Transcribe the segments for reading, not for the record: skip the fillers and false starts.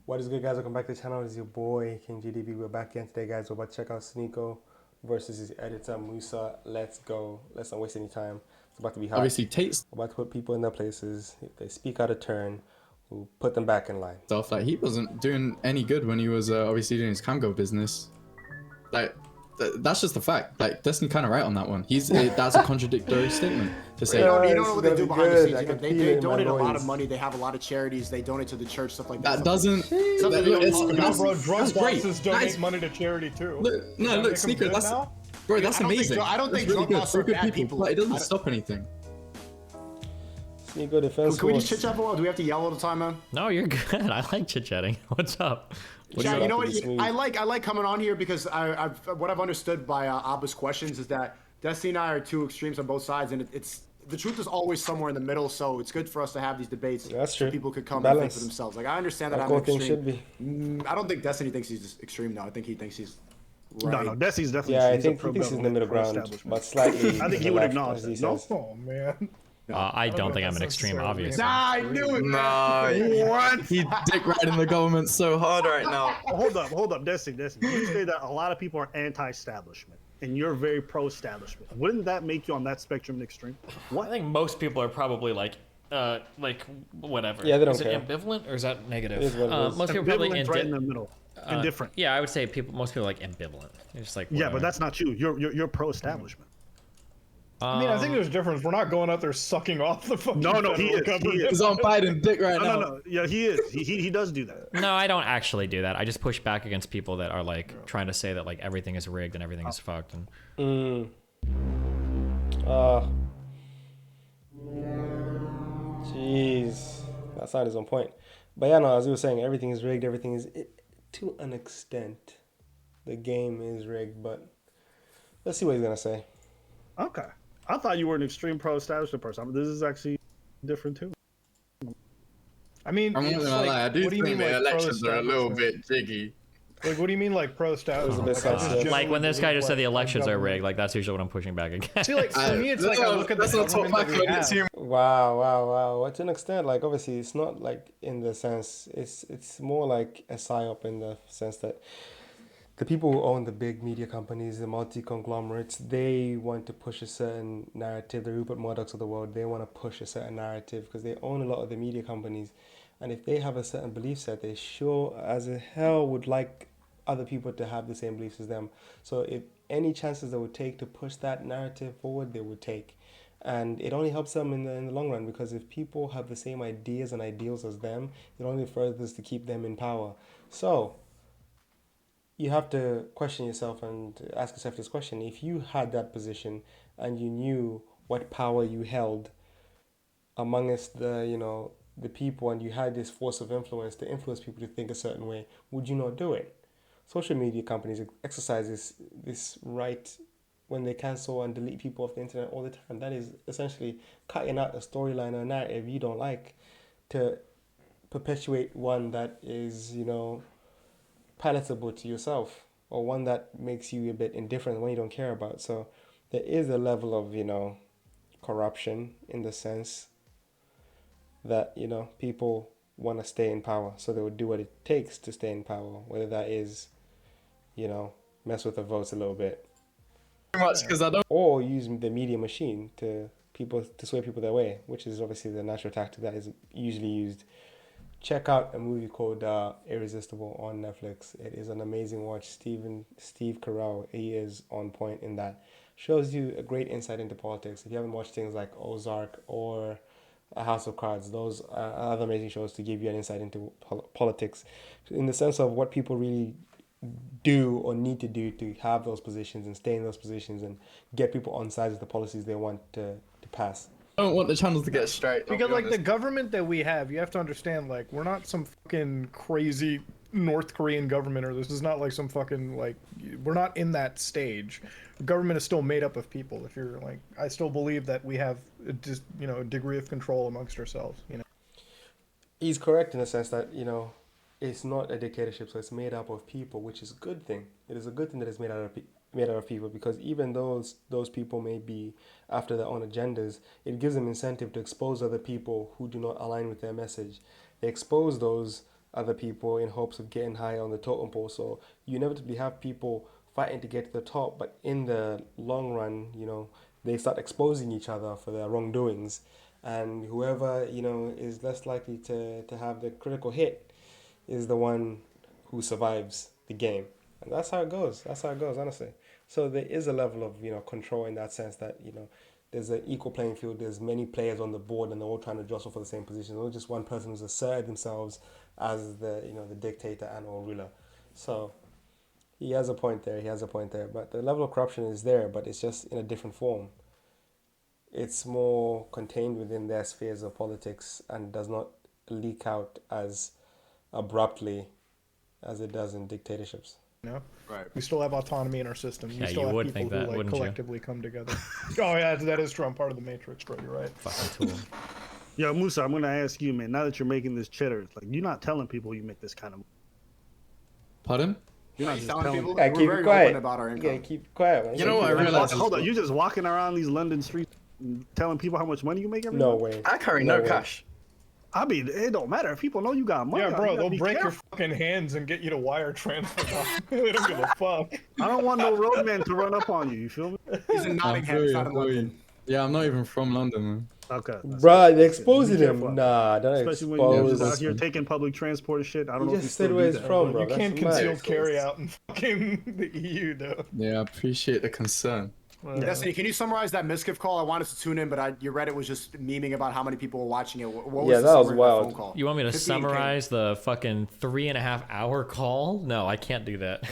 What is good, guys? Welcome back to the channel. It's your boy King GDB. We're back again today, guys. We're about to check out Sneako versus his editor Musa. Let's go. Let's not waste any time. It's about to be hot. Obviously, Tate's We're about to put people in their places. If they speak out of turn, we'll put them back in line. stuff, like, he wasn't doing any good when he was obviously doing his Camgo business. Like, that's just a fact. Like, Destiny kind of right on that one. That's a contradictory statement to say. You don't know what they do behind the scenes. I can They feel it in my donate a lot voice. of money. They have a lot of charities. They donate to the church, stuff like that. That doesn't. Something they don't talk about. Bro, drug that's great. bosses donate That's- money to charity too. Look, no, Does that look, make 'em Sneaker. good That's now? bro. That's I don't think amazing. so. I don't think That's really drug good. bosses For are good bad people. people. But it doesn't stop anything. Sneako defense Can we just force. chit chat for a while? Do we have to yell all the time, man? No, you're good. I like chit chatting. What's up? Yeah, you know what? Smooth. I like coming on here because what I've understood by Abba's questions is that Destiny and I are two extremes on both sides, and it's the truth is always somewhere in the middle. So it's good for us to have these debates. That's so true. people could come Balance. and think for themselves. Like I understand that Like I'm all extreme. things should be. I don't think Destiny thinks he's extreme now. I think he thinks he's No, right. no, Destiny's definitely. Yeah, I he's a think he thinks he's in the middle ground, pro-establishment. but slightly. I think to he the would left, acknowledge as he that. No, says. oh man. I don't know think if I'm an that's extreme, necessarily obviously. Nah, I knew it. No, what? He dick riding the government so hard right now. Hold up, Destiny. You say that a lot of people are anti-establishment, and you're very pro-establishment. Wouldn't that make you on that spectrum an extreme? I think most people are probably like whatever. Yeah, they don't is care. it ambivalent or is that negative? It is what it is. Most people probably Ambivalent right in the middle. Indifferent. Yeah, I would say most people are like ambivalent. They're just like Yeah, whatever. but that's not you. You're pro-establishment. I mean, I think there's a difference. We're not going out there sucking off the fucking No, he federal is. government. He's on Biden dick right now. No. Yeah, he is. He does do that. No, I don't actually do that. I just push back against people that are like trying to say that like everything is rigged and everything is fucked. And Jeez, that side is on point. But yeah, no, as you were saying, everything is rigged. Everything is to an extent. The game is rigged, but let's see what he's gonna say. Okay. I thought you were an extreme pro-establishment person. This is actually different too. I mean, I'm not it's gonna like, lie. I do what do you think mean, the like, elections are a little pro-establishment? bit jiggy. Like, what do you mean, like pro-establishment? It was a bit Like, I just sensitive. like when this guy just said the generally elections are government. rigged, like that's usually what I'm pushing back against. See, like for me, it's like I look at the Let's not talk government back that we on it too have. Wow. To an extent, like obviously, it's not like in the sense. It's more like a psyop in the sense that the people who own the big media companies, the multi-conglomerates, they want to push a certain narrative. The Rupert Murdochs of the world, they want to push a certain narrative because they own a lot of the media companies. And if they have a certain belief set, they sure as hell would like other people to have the same beliefs as them. So if any chances they would take to push that narrative forward, they would take. And it only helps them in the long run because if people have the same ideas and ideals as them, it only furthers to keep them in power. So you have to question yourself and ask yourself this question. If you had that position and you knew what power you held amongst the people and you had this force of influence to influence people to think a certain way, would you not do it? Social media companies exercise this right when they cancel and delete people off the internet all the time. That is essentially cutting out a storyline or a narrative you don't like to perpetuate one that is, palatable to yourself or one that makes you a bit indifferent, one you don't care about. So there is a level of, corruption in the sense that, people want to stay in power. So they would do what it takes to stay in power, whether that is, mess with the votes a little bit. Pretty much because I don't. Or use the media machine to sway people their way, which is obviously the natural tactic that is usually used. Check out a movie called Irresistible on Netflix. It is an amazing watch. Steve Carell, he is on point in that. Shows you a great insight into politics. If you haven't watched things like Ozark or A House of Cards, those are other amazing shows to give you an insight into politics, in the sense of what people really do or need to do to have those positions and stay in those positions and get people on sides with the policies they want to pass. I don't want the channels to get straight. Because like the government that we have, you have to understand, like we're not some fucking crazy North Korean government, or this is not like some fucking like we're not in that stage. The government is still made up of people. If you're like, I still believe that we have just a degree of control amongst ourselves. He's correct in the sense that it's not a dictatorship, so it's made up of people, which is a good thing. It is a good thing that it's made out of people, because even those people may be after their own agendas, it gives them incentive to expose other people who do not align with their message. They expose those other people in hopes of getting higher on the totem pole. So you inevitably have people fighting to get to the top, but in the long run, they start exposing each other for their wrongdoings, and whoever is less likely to have the critical hit is the one who survives the game. And that's how it goes. That's how it goes, honestly. So there is a level of control in that sense that there's an equal playing field. There's many players on the board, and they're all trying to jostle for the same position. There's not just one person who's asserted themselves as the dictator and or ruler. So he has a point there. He has a point there. But the level of corruption is there, but it's just in a different form. It's more contained within their spheres of politics and does not leak out as abruptly as it does in dictatorships. Right. We still have autonomy in our system. Yeah, We still you have would people think that, who like wouldn't you? collectively come together. Oh yeah, that is true. I'm part of the Matrix, bro. You're right. Fucking tool. Yo, Musa, I'm gonna ask you, man. Now that you're making this cheddar, like you're not telling people you make this kind of money. Pardon? You're not He's just telling telling people Yeah, we're keep very it quiet. open about our income. Yeah, keep it quiet, man. You know what I realized? Hold on, you're just walking around these London streets and telling people how much money you make every No month? way. I carry No no way. cash. I mean, it don't matter if people know you got money. Yeah, you bro, gotta they'll be break your careful. fucking hands and get you to wire transfer. They don't give a fuck. I don't want no roadman to run up on you. You feel me? He's in Nottingham, he's not in London. Yeah, I'm not even from London, man. Okay. that's Bruh, good. they're exposing Be him. careful. Nah, don't Especially when you're expose just out here him. taking public transport and shit. I don't He know if just you said still where do he's that. from, bro. You That's can't mad. conceal carry out in fucking the EU, though. Yeah, I appreciate the concern. Destiny, can you summarize that Miskiff call? I wanted to tune in, but your Reddit was just memeing about how many people were watching it. What was Yeah, the that was summary of wild. phone call? You want me to 15K. summarize the fucking 3.5-hour call? No, I can't do that.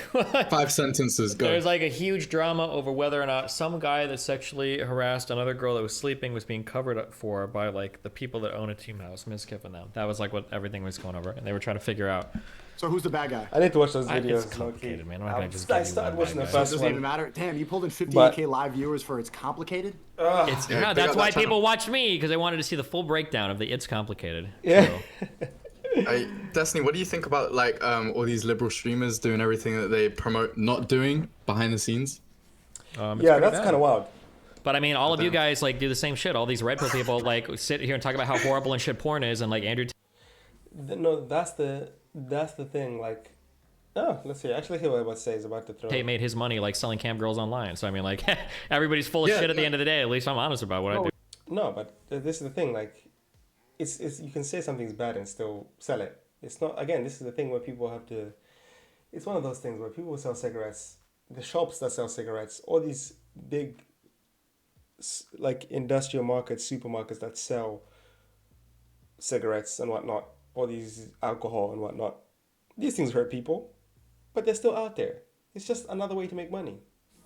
5 sentences, go. There's like a huge drama over whether or not some guy that sexually harassed another girl that was sleeping was being covered up for by like the people that own a team house, Miskiff and them. That was like what everything was going over, and they were trying to figure out. So who's the bad guy? I need to watch those It's videos. complicated, low-key. man. I'm not gonna just give I you started one watching the bad guy. So it first doesn't even one. matter. Damn, you pulled in But- 58K live viewers for It's Complicated? It's, Yeah, yeah, big that's up why that channel. people watched me, because they wanted to see the full breakdown of the It's Complicated. Yeah. So, Destiny, what do you think about like all these liberal streamers doing everything that they promote not doing behind the scenes? it's Yeah, pretty that's bad. kind of wild. But I mean, all of you guys like do the same shit. All these Red Pill people like sit here and talk about how horrible and shit porn is, and like Andrew No, that's the thing. Like, oh, let's see. Actually, hear what I'm about to say is about to throw. Tate made his money like selling cam girls online. So I mean, like everybody's full of Yeah, shit at the end of the day. At least I'm honest about what I do. No, but this is the thing. Like, it's you can say something's bad and still sell it. It's not. Again, this is the thing where people have to. It's one of those things where people sell cigarettes. The shops that sell cigarettes, all these big, like industrial markets, supermarkets that sell cigarettes and whatnot, all these alcohol and whatnot. These things hurt people, but they're still out there. It's just another way to make money.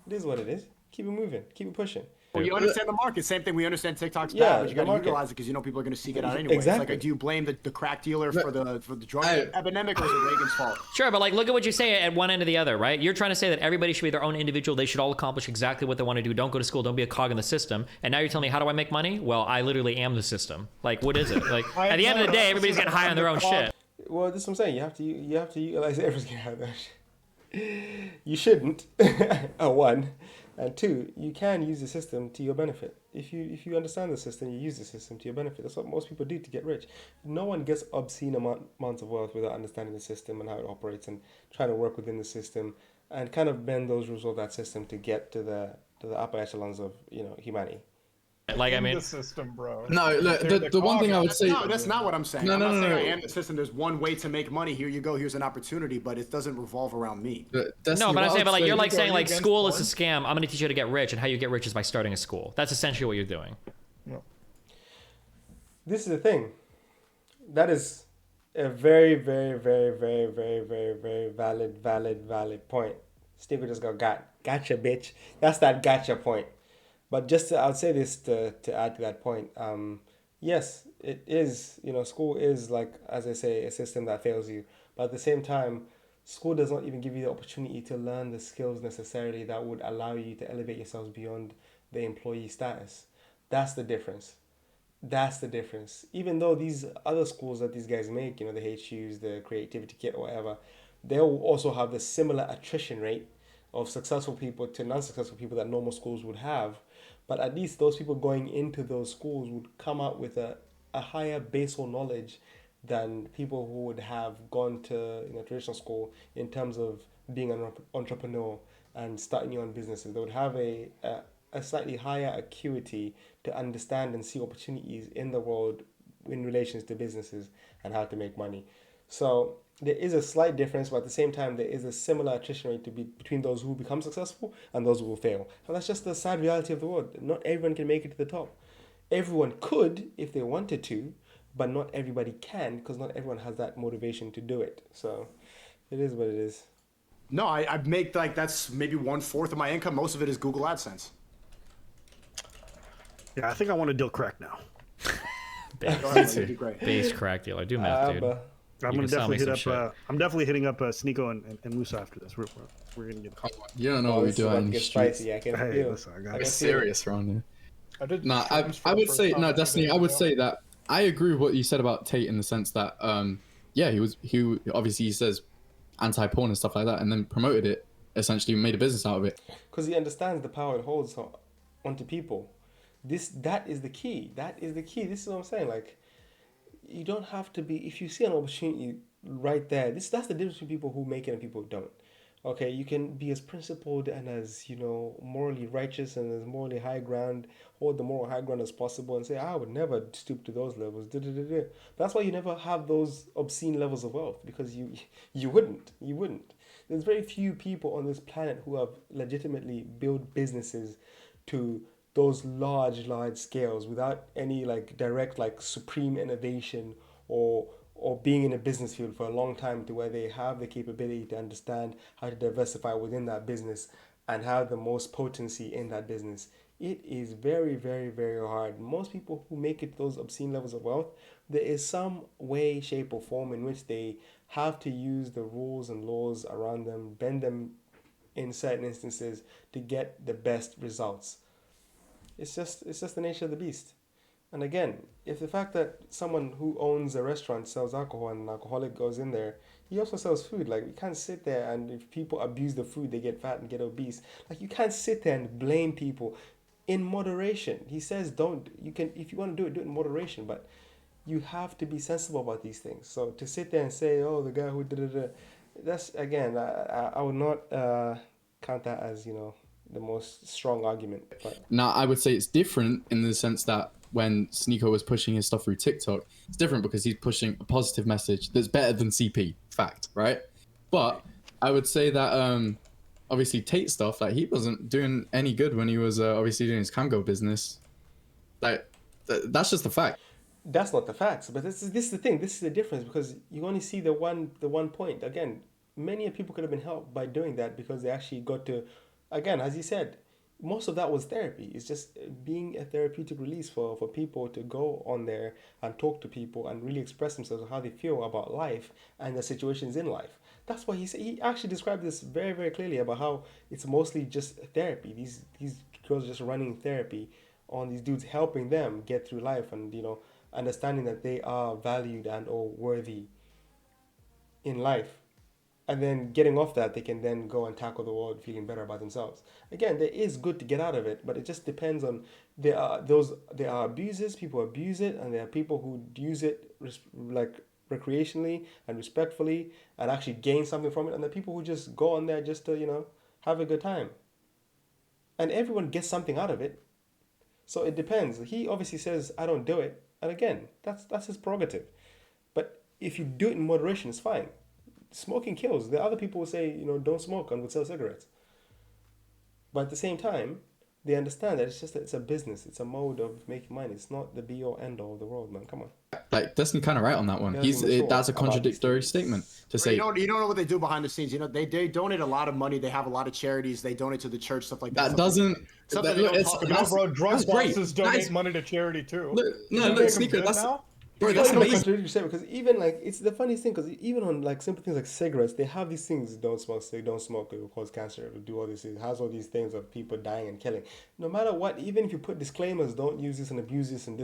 It is what it is. Keep it moving. Keep it pushing. Well, you understand the market. Same thing. We understand TikTok's bad, Yeah, but you the got to market. utilize it because you know people are going to seek it out anyway. Exactly. It's like, do you blame the crack dealer for the drug epidemic, or is it Reagan's fault? Sure, but like look at what you say at one end or the other, right? You're trying to say that everybody should be their own individual. They should all accomplish exactly what they want to do. Don't go to school. Don't be a cog in the system. And now you're telling me, how do I make money? Well, I literally am the system. Like, what is it? Like at the end of the day, everybody's getting high on their own shit. Well, this is what I'm saying. You have to utilize everything out there. You shouldn't. One, and two, you can use the system to your benefit. If you understand the system, you use the system to your benefit. That's what most people do to get rich. No one gets obscene amounts of wealth without understanding the system and how it operates and trying to work within the system and kind of bend those rules of that system to get to the upper echelons of humanity. Like I mean, the system, bro. No, look, They're the one thing I would say. No, that's not what I'm saying. No, I'm no, not no, saying no. I am the system. There's one way to make money. Here you go. Here's an opportunity, but it doesn't revolve around me. no, but I'm saying, but like you're like Are saying you like against school is porn? a scam. I'm gonna teach you how to get rich, and how you get rich is by starting a school. That's essentially what you're doing. This is the thing. That is a very, very, very, very, very, very, very valid point. Sneako just gotcha, bitch. That's that gotcha point. But I would say this to add to that point. Yes, it is, school is like, as I say, a system that fails you. But at the same time, school does not even give you the opportunity to learn the skills necessarily that would allow you to elevate yourselves beyond the employee status. That's the difference. That's the difference. Even though these other schools that these guys make, the HUs, the creativity kit or whatever, they'll also have the similar attrition rate of successful people to non-successful people that normal schools would have. But at least those people going into those schools would come out with a higher basal knowledge than people who would have gone to traditional school in terms of being an entrepreneur and starting your own businesses. They would have a slightly higher acuity to understand and see opportunities in the world in relations to businesses and how to make money. So there is a slight difference, but at the same time, there is a similar attrition rate between those who become successful and those who will fail. And that's just the sad reality of the world. Not everyone can make it to the top. Everyone could if they wanted to, but not everybody can because not everyone has that motivation to do it. So it is what it is. No, I make like that's maybe 1/4 of my income. Most of it is Google AdSense. Yeah, I think I want to deal crack now. Go ahead, Lenny, do great. Base crack dealer. Do math, dude. But I'm You gonna can sell me definitely hit some up. shit. I'm definitely hitting up Sneako and Musa after this. We're gonna get. You don't know what we this is do about out to in the get streets. spicy. I can Hey, feel. listen, I got I it. can It's feel it. serious around here. I did. Nah, shrooms for I the would first say time no, in Destiny. I days would ago. say that I agree with what you said about Tate in the sense that yeah, he obviously he says anti-porn and stuff like that, and then promoted it, essentially made a business out of it. Because he understands the power it holds onto people. That is the key. That is the key. This is what I'm saying. Like, you don't have to be. If you see an opportunity right there, that's the difference between people who make it and people who don't. Okay, you can be as principled and as morally righteous and as morally high ground, hold the moral high ground as possible, and say I would never stoop to those levels. Da, da, da, da. That's why you never have those obscene levels of wealth because you wouldn't. There's very few people on this planet who have legitimately built businesses to those large scales without any like direct like supreme innovation or being in a business field for a long time to where they have the capability to understand how to diversify within that business and have the most potency in that business. It is very, very, very hard. Most people who make it to those obscene levels of wealth, there is some way, shape, or form in which they have to use the rules and laws around them, bend them in certain instances to get the best results. It's just the nature of the beast. And again, if the fact that someone who owns a restaurant sells alcohol and an alcoholic goes in there, he also sells food. Like, you can't sit there and if people abuse the food, they get fat and get obese. Like, you can't sit there and blame people in moderation. He says if you want to do it in moderation, but you have to be sensible about these things. So to sit there and say, oh, the guy who did that's, again, I would not count that as, the most strong argument. But Now, I would say it's different in the sense that when Sneako was pushing his stuff through TikTok, it's different because he's pushing a positive message that's better than CP, fact, right? But I would say that obviously Tate stuff, like he wasn't doing any good when he was obviously doing his camgo business. Like that's just a fact. that's not the facts. But this is the thing. This is the difference because you only see the one point. Again, many people could have been helped by doing that because they actually got to, again, as he said, most of that was therapy. It's just being a therapeutic release for people to go on there and talk to people and really express themselves on how they feel about life and the situations in life. That's why he actually described this very, very clearly about how it's mostly just therapy. These girls are just running therapy on these dudes, helping them get through life and understanding that they are valued and or worthy in life. And then getting off that, they can then go and tackle the world feeling better about themselves. Again, there is good to get out of it, but it just depends on there are abusers, people abuse it, and there are people who use it like recreationally and respectfully and actually gain something from it, and there are people who just go on there just to have a good time. And everyone gets something out of it. So it depends. He obviously says I don't do it, and again, that's his prerogative. But if you do it in moderation, it's fine. Smoking kills. There are other people who say, don't smoke and would sell cigarettes. But at the same time, they understand that it's a business. It's a mode of making money. It's not the be all end all of the world, man. Come on. Like Destiny kind of right on that one. He's mature That's a about these contradictory things. statement to Right, say. you don't know what they do behind the scenes. They donate a lot of money. They have a lot of charities. They donate to the church, stuff like that. That doesn't. Something that- they don't it's- talk No, about. bro, drug that's great. bosses donate money to charity too. Look, no, Does that look, make 'em Sneako, good that's now? bro, It's that's not even amazing. contradictory statement because even like it's the funniest thing because even on like simple things like cigarettes, they have these things: don't smoke, don't smoke, it will cause cancer, it will do all these things. It has all these things of people dying and killing. No matter what, even if you put disclaimers, don't use this and abuse this and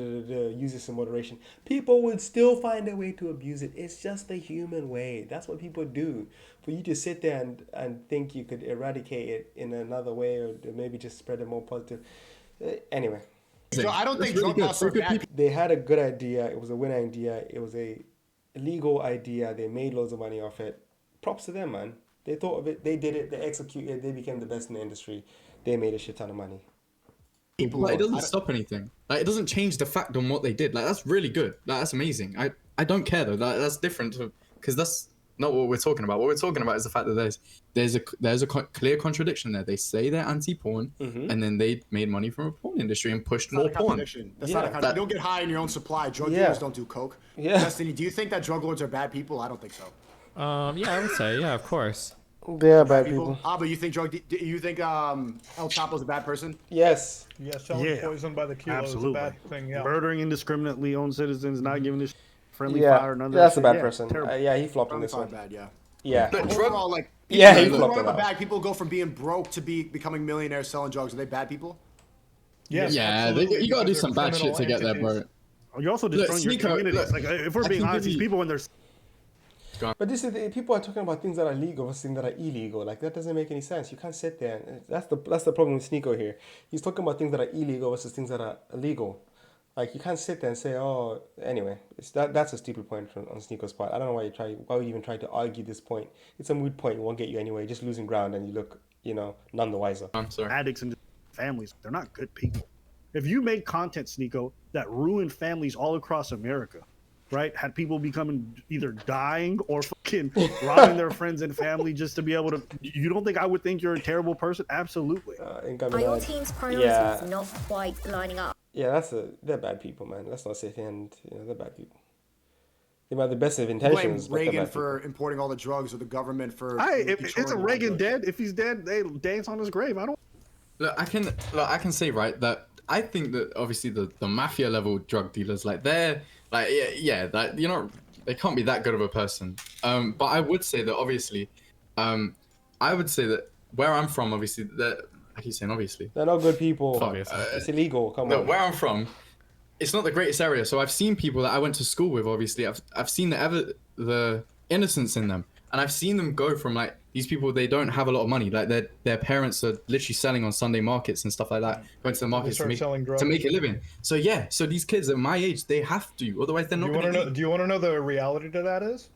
use this in moderation, people would still find a way to abuse it. It's just the human way. That's what people do. For you to sit there and think you could eradicate it in another way or maybe just spread a more positive. Anyway. So I don't That's think really drug good. busts For are good bad. people. They had a good idea. It was a winning idea. It was a legal idea. They made loads of money off it. Props to them, man. They thought of it. They did it. They executed. They became the best in the industry. They made a shit ton of money. But it doesn't stop anything. Like, it doesn't change the fact on what they did. Like, that's really good. Like, that's amazing. I don't care though. That's different because that's not what we're talking about. What we're talking about is the fact that there's a clear contradiction there. They say they're anti-porn, and then they made money from a porn industry and pushed more porn. That's not a contradiction. You don't get high in your own supply. Drug dealers don't do coke. Yeah. Destiny, do you think that drug lords are bad people? I don't think so. Yeah, I would say, yeah, of course. They're bad people. But you think El Chapo's a bad person? Yes. Yeah, selling poison by the kilo Absolutely. is a bad thing. Yeah. Murdering indiscriminately own citizens, not giving this friendly Yeah, fire, none of that's that a bad shit. person. Terrible. Yeah, he flopped on Friendly this fire one. bad, yeah. Yeah. But Overall, like, Yeah, he people flopped who it are out. bad people go from being broke to becoming millionaires selling drugs. Are they bad people? Yes, Yeah, absolutely, you gotta do because some they're bad shit to get there, criminal bro. You're also destroying your Sneako, communities. look, Like, if we're I being can honest, give these you- people when they're But this is people are talking about things that are legal versus things that are illegal. Like that doesn't make any sense. You can't sit there. That's the problem with Sneako here. He's talking about things that are illegal versus things that are illegal. Like you can't sit there and say, oh, anyway, that's a stupid point on Sneako's part. I don't know why you even try to argue this point. It's a moot point. It won't get you anywhere. You're just losing ground, and you look, none the wiser. I'm sorry. addicts and families, they're not good people. If you make content, Sneako, that ruined families all across America, right? Had people becoming either dying or fucking robbing their friends and family just to be able to. You don't think I would think you're a terrible person? Absolutely. Are your team's priorities not quite lining up? Yeah, they're bad people, man. Let's not sit here and they're bad people. They might have the best of intentions. Blame but they're Reagan bad for importing all the drugs, or the government for. If isn't controlling Reagan all dead? If he's dead, they dance on his grave. I don't. Look, I can say right that I think that obviously the mafia level drug dealers, like they're like that they can't be that good of a person. But I would say that obviously, I would say that where I'm from, obviously that I keep saying obviously. They're not good people. Obviously. It's illegal. Come No, on. where I'm from, it's not the greatest area. So I've seen people that I went to school with. Obviously, I've seen the innocence in them, and I've seen them go from like these people. They don't have a lot of money. Like their parents are literally selling on Sunday markets and stuff like that. Going to the markets to make a living. So yeah, so these kids at my age, they have to. Otherwise, they're not going to. Do you want to know the reality to that is?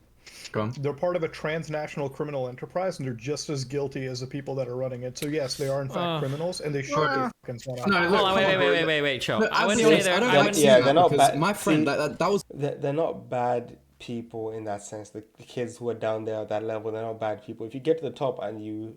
Go on. They're part of a transnational criminal enterprise, and they're just as guilty as the people that are running it. So yes, they are in fact criminals, and they should be fucking sworn out. No, Hold look, on, come on, bro. wait, chill. Look, I I'll wouldn't be say honest, I don't they're. like seeing they're that not because bad. my friend, See, that was. They're not bad people in that sense. The kids who are down there at that level, they're not bad people. If you get to the top and you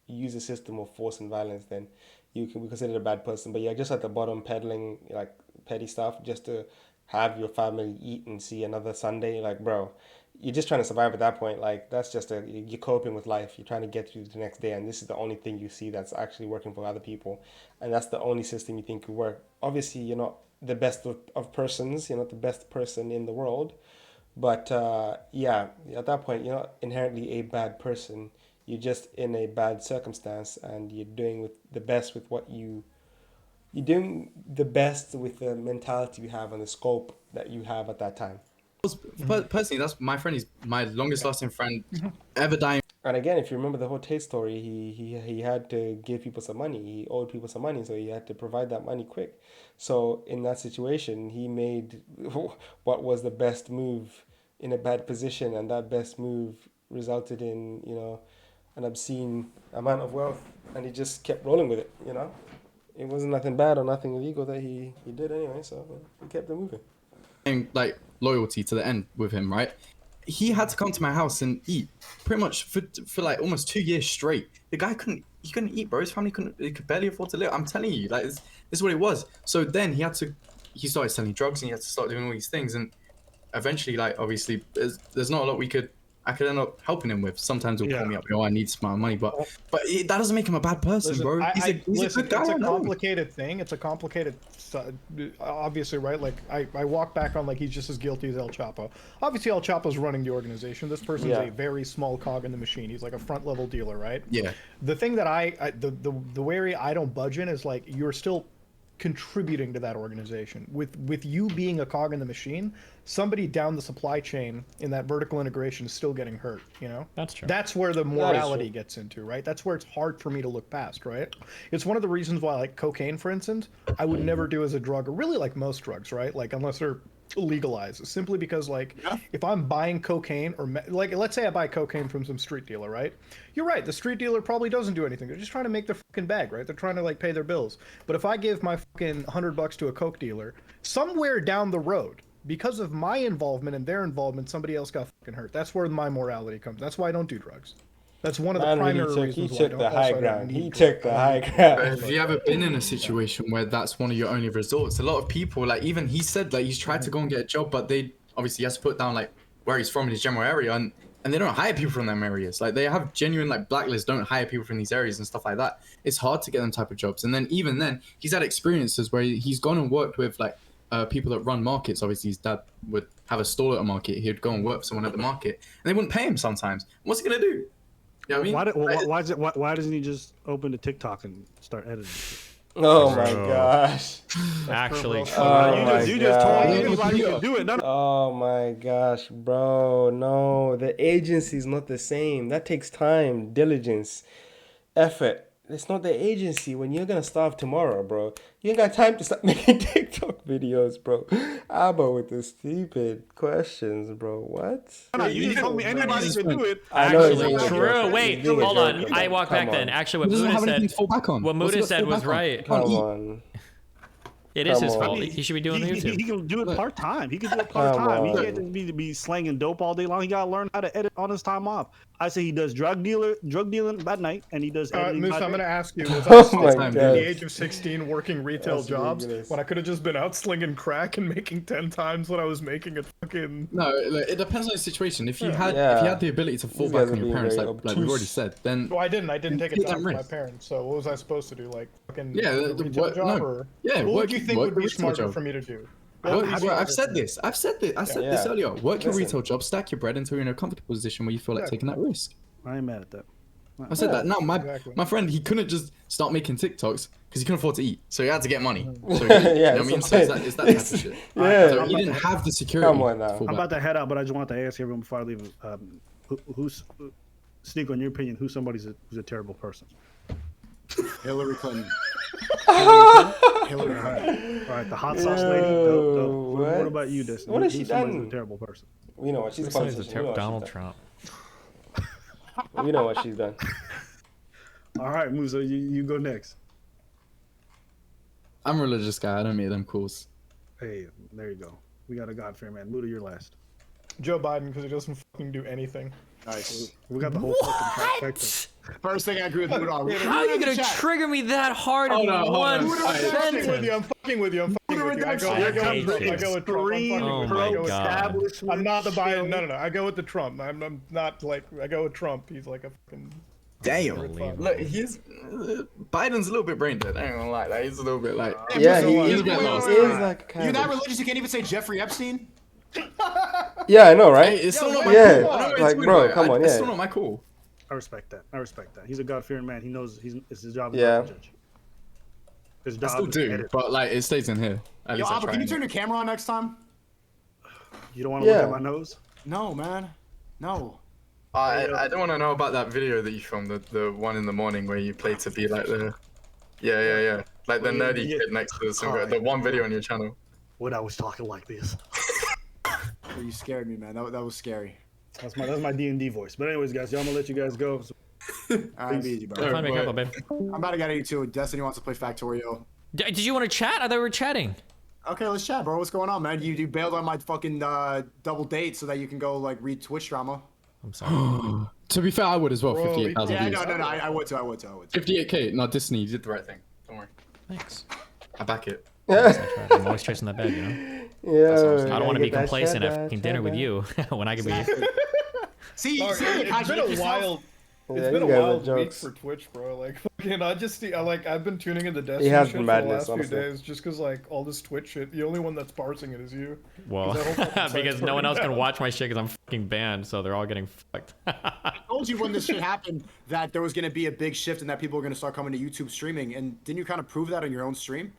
use a system of force and violence, then you can be considered a bad person. But you're just at the bottom peddling like petty stuff just to have your family eat and see another Sunday. Like, bro, you're just trying to survive at that point. Like, that's just you're coping with life. You're trying to get through the next day, and this is the only thing you see that's actually working for other people, and that's the only system you think could work. Obviously, you're not the best of persons. You're not the best person in the world, but yeah, at that point, you're not inherently a bad person. You're just in a bad circumstance, and you're doing the best with the mentality you have and the scope that you have at that time. Personally, that's my friend. He's my longest lasting friend ever dying. And again, if you remember the whole Tate story, he had to give people some money. He owed people some money, so he had to provide that money quick. So in that situation, he made what was the best move in a bad position, and that best move resulted in an obscene amount of wealth, and he just kept rolling with it. It wasn't nothing bad or nothing illegal that he did anyway. So he kept it moving. Like loyalty to the end with him, right? He had to come to my house and eat pretty much for like almost 2 years straight. The guy couldn't eat, bro. His family could barely afford to live. I'm telling you, like this is what it was. So then he started selling drugs, and he had to start doing all these things, and eventually, like obviously there's not a lot I could end up helping him with. Sometimes he'll call me up, I need some money, but that doesn't make him a bad person, bro. He's a good guy. It's a complicated thing. It's a complicated, obviously, right? Like I walk back on like he's just as guilty as El Chapo. Obviously, El Chapo's running the organization. This person's a very small cog in the machine. He's like a front level dealer, right? Yeah. The thing that the way I don't budge in is like you're still contributing to that organization with you being a cog in the machine. Somebody down the supply chain in that vertical integration is still getting hurt. That's true. That's where the morality gets into, right? That's where it's hard for me to look past, right? It's one of the reasons why, like cocaine, for instance, I would never do as a drug, or really like most drugs, right? Like unless they're legalize simply because like if I'm buying cocaine or like let's say I buy cocaine from some street dealer, right? You're right, the street dealer probably doesn't do anything. They're just trying to make their fucking bag, right? They're trying to like pay their bills. But if I give my fucking $100 to a coke dealer, somewhere down the road, because of my involvement and their involvement, somebody else got fucking hurt. That's where my morality comes. That's why I don't do drugs. That's one of the primary reasons he why I took don't. the Also, high I don't ground. need He drugs. took the high ground. Have you ever been in a situation where that's one of your only resorts? A lot of people, like even he said, like he's tried to go and get a job, but they obviously he has to put down like where he's from in his general area, and they don't hire people from them areas. Like they have genuine like blacklists, don't hire people from these areas and stuff like that. It's hard to get them type of jobs. And then even then, he's had experiences where he's gone and worked with like people that run markets. Obviously, his dad would have a stall at a market. He'd go and work for someone at the market, and they wouldn't pay him sometimes. What's he gonna do? You know what I mean? Why doesn't he just open the TikTok and start editing? Oh my gosh. Actually, You just told anybody to do it. Oh my gosh, bro. No, the agency's not the same. That takes time, diligence, effort. It's not the agency when you're gonna starve tomorrow, bro. You ain't got time to start making TikTok videos, bro. Abba with the stupid questions, bro. What? You just told me anybody could do it. I know actually, he's being a true. jerk. Wait, He's being a hold jerk. on. I walk back Come then. on. Actually, what He doesn't Muda have anything said, to fall back on. what What's he Muda got to said fall was back on? right. Come Eat. on. It is Come his on. fault. He should be doing the YouTube. He can do it part time. He can do it part time. He on. can't just be slanging dope all day long. He gotta learn how to edit on his time off. I say he does drug dealing at night, and he does editing. Moose, by I'm day. gonna ask you, was Oh I my still at God. the age of 16 working retail That's jobs ridiculous. when I could have just been out slinging crack and making 10 times what I was making at fucking... No, like, it depends on the situation. If you Yeah. had the ability to fall These back guys on are your being parents, very like we've already obtuse. said, then Well, I didn't take a Take job that from my risk. parents, so what was I supposed to do? Like, fucking Yeah, a the retail work- job? no. Or Yeah, what work- would you think work would be retail smarter job. for me to do? I've said this. I said this Yeah. earlier. Work your Listen. retail job, stack your bread until you're in a comfortable position where you feel like Yeah. taking that risk. I ain't mad at that. I said that. No, exactly. my friend, he couldn't just start making TikToks because he couldn't afford to eat, so he had to get money. So he, Yeah, you know what I it's mean? a So it's point. that type of shit. Yeah. So he didn't have the security. Come on now. to fall I'm back. about to head out, but I just want to ask everyone before I leave. Who's Sneako, in your opinion, who's a terrible person? Hillary Clinton. Hillary Clinton. All right, the hot sauce lady. Dope, dope. What what? about you, Destiny? What has she Who's somebody done? who's a terrible person? We know what she's a Somebody's a politician. We know what Donald she's Trump. done. We know what she's done. All right, Musa, you go next. I'm a religious guy. I don't make them calls. Hey, there you go. We got a God-fearing man. Muda, you're last. Joe Biden, because he doesn't fucking do anything. Nice. We got the whole fucking trifecta. First thing I agree with Muda on. How are you gonna trigger me that hard in one I'm fucking with you. I'm fucking with you. I'm fucking with you. I go with hate Trump. you. I go with Trump. I'm fucking Oh with my Trump. God. I'm not the Biden. No. I go with the Trump. I'm not like I go with Trump. He's like a fucking. Damn. Unbelievable. Look, he's Biden's a little bit brain dead. I ain't gonna lie. Like, he's a little bit like. Yeah, so he what? is Wait, like You're kind that of. religious you can't even say Jeffrey Epstein? Yeah, I know, right? Hey, it's still not my Yeah, call. I know what like, you're bro, talking about. come on, It's yeah. still not my call. I respect that. He's a God-fearing man. He knows it's his job. Yeah. To judge. His I job still is to do, edit. but like it stays in here. At Yo, least I Abba, try can you and- turn your camera on next time? You don't want to Yeah. look at my nose? No, man. No. I don't want to know about that video that you filmed, the one in the morning where you played to be like the, yeah, like the nerdy Yeah. kid next to the singer. Alright. The one video on your channel. When I was talking like this. You scared me, man. That was scary. That's my D&D voice. But anyways, guys, I'm gonna let you guys go. All right, be easy, bro. Fine, be careful, babe. I'm about to get into it. Destiny wants to play Factorio. Did you want to chat? I thought we were chatting. Okay, let's chat, bro. What's going on, man? You bailed on my fucking double date so that you can go like read Twitch drama. I'm sorry. To be fair, I would as well. Bro, 58,000 Yeah, views. no. I would too. 58k. No, Disney, you did the right thing. Don't worry. Thanks. I back it. I'm always chasing that bag, you know. Yeah. I don't want to be get that complacent shit at back, fucking dinner shit with back. you when I can be. See, Sorry, see, you it's been contradict a yourself. wild. Yeah, It's been a you guys are wild week jokes. for Twitch, bro. Like, fucking, I've been tuning into Destiny He has shit been for madness, the last few honestly. days, just because like all this Twitch shit. The only one that's parsing it is you. Well, 'Cause that whole fucking because site's no one burning else can down. watch my shit because I'm fucking banned, so they're all getting fucked. I told you when this shit happened that there was gonna be a big shift and that people were gonna start coming to YouTube streaming. And didn't you kind of prove that on your own stream?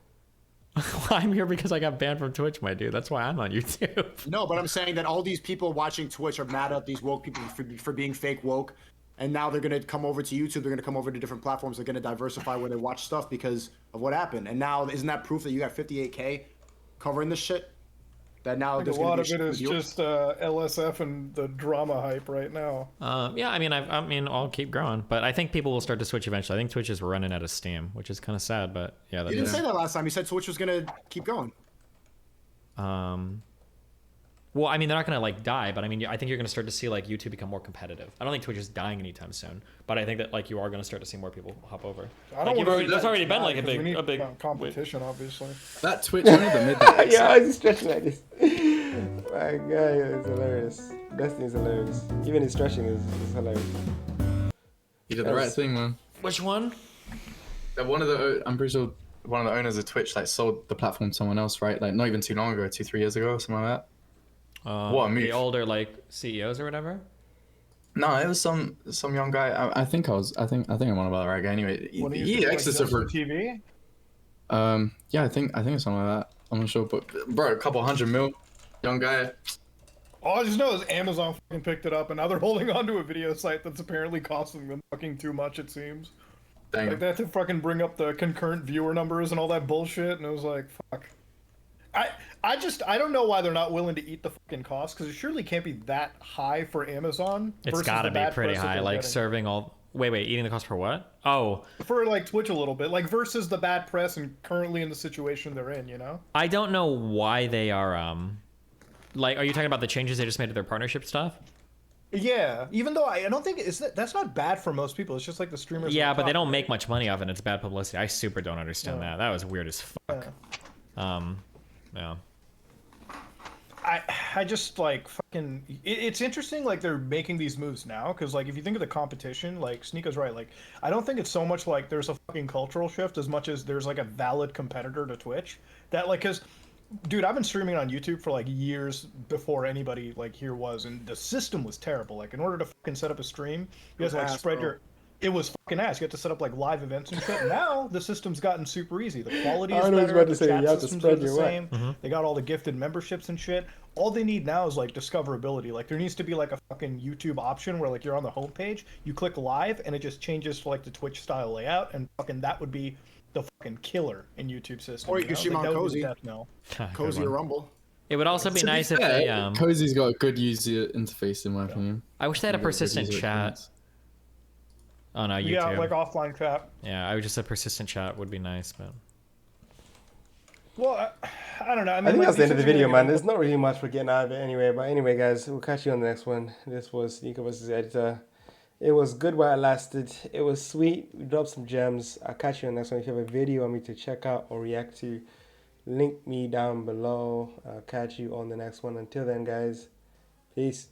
I'm here because I got banned from Twitch, my dude. That's why I'm on YouTube. No, but I'm saying that all these people watching Twitch are mad at these woke people for being fake woke, and now they're gonna come over to YouTube. They're gonna come over to different platforms. They're gonna diversify where they watch stuff because of what happened. And now, isn't that proof that you got 58K covering this shit? that now I think there's a going lot to of be it is just LSF and the drama hype right now. Yeah, I mean, I'll keep growing, but I think people will start to switch eventually. I think Twitch is running out of steam, which is kind of sad, but yeah. You didn't say that last time. You said Twitch was going to keep going. Well, I mean, they're not gonna like die, but I mean, I think you're gonna start to see like YouTube become more competitive. I don't think Twitch is dying anytime soon, but I think that like you are gonna start to see more people hop over. I don't Like, want to. there's already been like we need a big competition, obviously. That Twitch owner that made that. Yeah, I was stretching like this. My God, it's hilarious. Destiny's hilarious. Even his stretching is hilarious. You did the right thing, man. Which one? I'm pretty sure one of the owners of Twitch like sold the platform to someone else, right? Like not even too long ago, 2-3 years ago, or something like that. What a move. The older like CEOs or whatever. No, it was some young guy. I think I'm on about the right guy. Anyway, he exited for TV. Yeah, I think it's something like that. I'm not sure, but bro, a couple $100 million, young guy. All I just know is Amazon fucking picked it up, and now they're holding on to a video site that's apparently costing them fucking too much. It seems. Dang. Like they had to fucking bring up the concurrent viewer numbers and all that bullshit, and it was like, fuck. I don't know why they're not willing to eat the fucking cost, because it surely can't be that high for Amazon. It's gotta be pretty high, like getting. serving all. Wait, eating the cost for what? Oh, For like Twitch a little bit, like versus the bad press and currently in the situation they're in, you know? I don't know why they are. Like, are you talking about the changes they just made to their partnership stuff? Yeah, even though I don't think that's not bad for most people. It's just like the streamers. Yeah, at the but they top. don't make much money off it. And it's bad publicity. I super don't understand that. That was weird as fuck. Yeah. I just like fucking. It's interesting. Like they're making these moves now because like if you think of the competition, like Sneako's right. Like I don't think it's so much like there's a fucking cultural shift as much as there's like a valid competitor to Twitch that like because. Dude, I've been streaming on YouTube for like years before anybody like here was, and the system was terrible. Like in order to fucking set up a stream, you had to like spread your. It was fucking ass. You had to set up like live events and shit. Now the system's gotten super easy. The quality is better. The chat systems are the same. They got all the gifted memberships and shit. All they need now is like discoverability. Like there needs to be like a fucking YouTube option where like you're on the homepage, you click live, and it just changes to like the Twitch style layout, and fucking that would be the fucking killer in YouTube system. Or you can stream on Cozy. Cozy or Rumble. It would also be nice if fair, they. Cozy's got a good user interface in my opinion. I wish they had a persistent chat. On YouTube. Yeah, like offline chat. Yeah, I would just a persistent chat would be nice, but. Well, I don't know. I mean, I think like, that's the end of the video, man. really There's not really much we're getting out of it anyway. But anyway, guys, we'll catch you on the next one. This was Sneako vs. Editor. It was good while it lasted. It was sweet. We dropped some gems. I'll catch you on the next one. If you have a video on me to check out or react to, link me down below. I'll catch you on the next one. Until then, guys, peace.